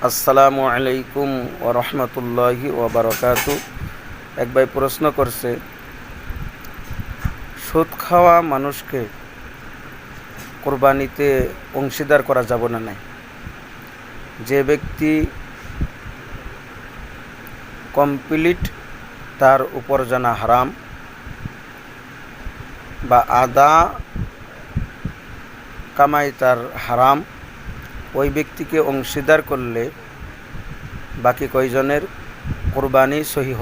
আসসালামু আলাইকুম ওয়া রাহমাতুল্লাহি ওয়া বারাকাতুহু। এক ভাই প্রশ্ন করছে, সুদ খাওয়া মানুষকে কোরবানিতে অংশীদার করা যাবে না নাই? যে ব্যক্তি কমপ্লিট তার উপর জানা হারাম বা আদা কামাই তার হারাম, ওই ব্যক্তিকে অংশীদার করলে বাকি কয়জনের কোরবানি সহি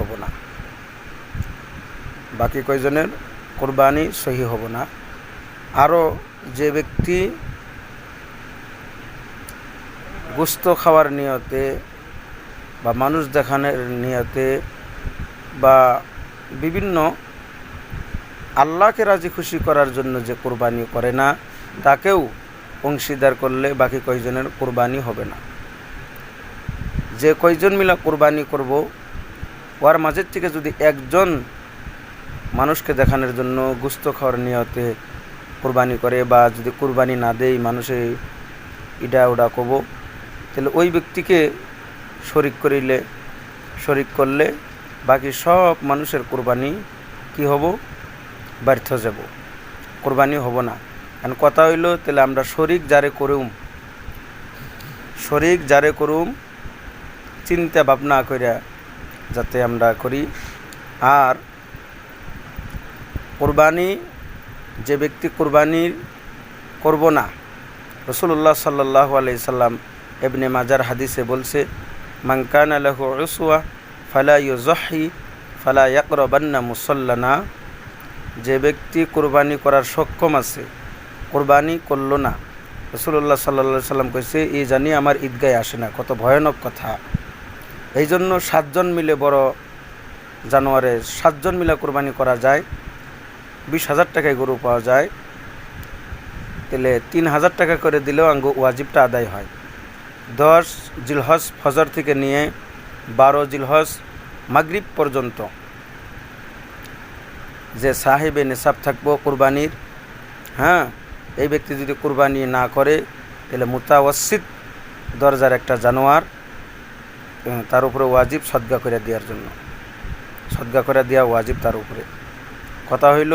হব না। আরও যে ব্যক্তি গোশত খাওয়ার নিয়তে বা মানুষ দেখানোর নিয়তে বা বিভিন্ন আল্লাহকে রাজি খুশি করার জন্য যে কোরবানি করে না, তাকেও অংশীদার করলে বাকি কয়জনের কোরবানি হবে না। যে কয়জন মিলা কোরবানি করব, ওর মাঝের থেকে যদি একজন মানুষকে দেখানোর জন্য গোশত খাওয়ার নিয়তে কোরবানি করে বা যদি কোরবানি না দেয়, মানুষে ইডা ওডা কব, তাহলে ওই ব্যক্তিকে শরিক করলে বাকি সব মানুষের কোরবানি কি হব? ব্যর্থ যাব, কোরবানি হব না। কারণ কথা হইল, তাহলে আমরা শরিক যারে করুম চিন্তা ভাবনা করিয়া যাতে আমরা করি। আর কোরবানি যে ব্যক্তি কোরবানি করব না, রাসূলুল্লাহ সাল্লাল্লাহু আলাইহি সাল্লাম ইবনে মাজার হাদিসে বলছে, মান কানা লাহু উসওয়া ফালা ইউযাহি ফালা ইয়াকরাবান্না মুসাল্লানা। যে ব্যক্তি কোরবানি করার সক্ষম আছে, কোরবানি করলো না, রাসূলুল্লাহ সাল্লাল্লাহু আলাইহি সাল্লাম কইছে, এই জানি আমার ঈদগাহে আসে না। কত ভয়ানক কথা! এই জন্য 7 জন মিলে বড় জানোয়ারে 7 জন মিলে কোরবানি করা যায়, 20,000 টাকায় গরু পাওয়া যায়, তাহলে 3,000 টাকা করে দিলেও আঙ্গো ওয়াজিবটা আদায় হয়। 10 জিলহজ ফজর থেকে নিয়ে 12 জিলহজ মাগরিব পর্যন্ত যে সাহেবে নিসাব থাকবো কোরবানির, এই ব্যক্তি যদি কোরবানি না করে, তাহলে মুতাওয়াসিত দরজার একটা জানোয়ার তার উপরে ওয়াজিব সদকা করে দেওয়ার জন্য, সদকা করে দেওয়া ওয়াজিব তার উপরে। কথা হইল,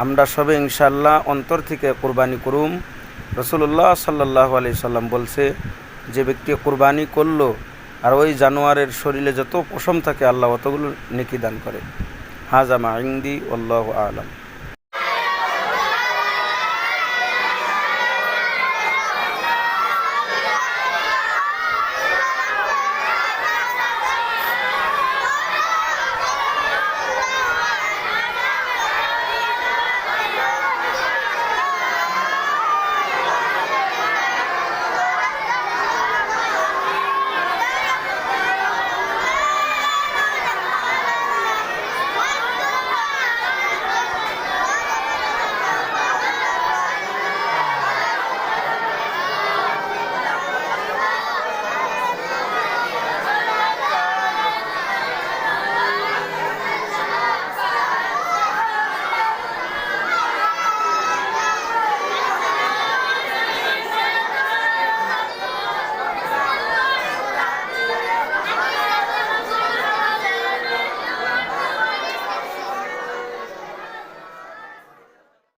আমরা সবে ইনশাআল্লাহ অন্তর থেকে কোরবানি করুম। রাসূলুল্লাহ সাল্লাল্লাহু আলাইহি সাল্লাম বলছে, যে ব্যক্তি কোরবানি করলো আর ওই জানোয়ারের শরীরে যত পশম থাকে, আল্লাহ অতগুলো নেকি দান করে। হাজা মা ইনদি, আল্লাহু আ'লাম।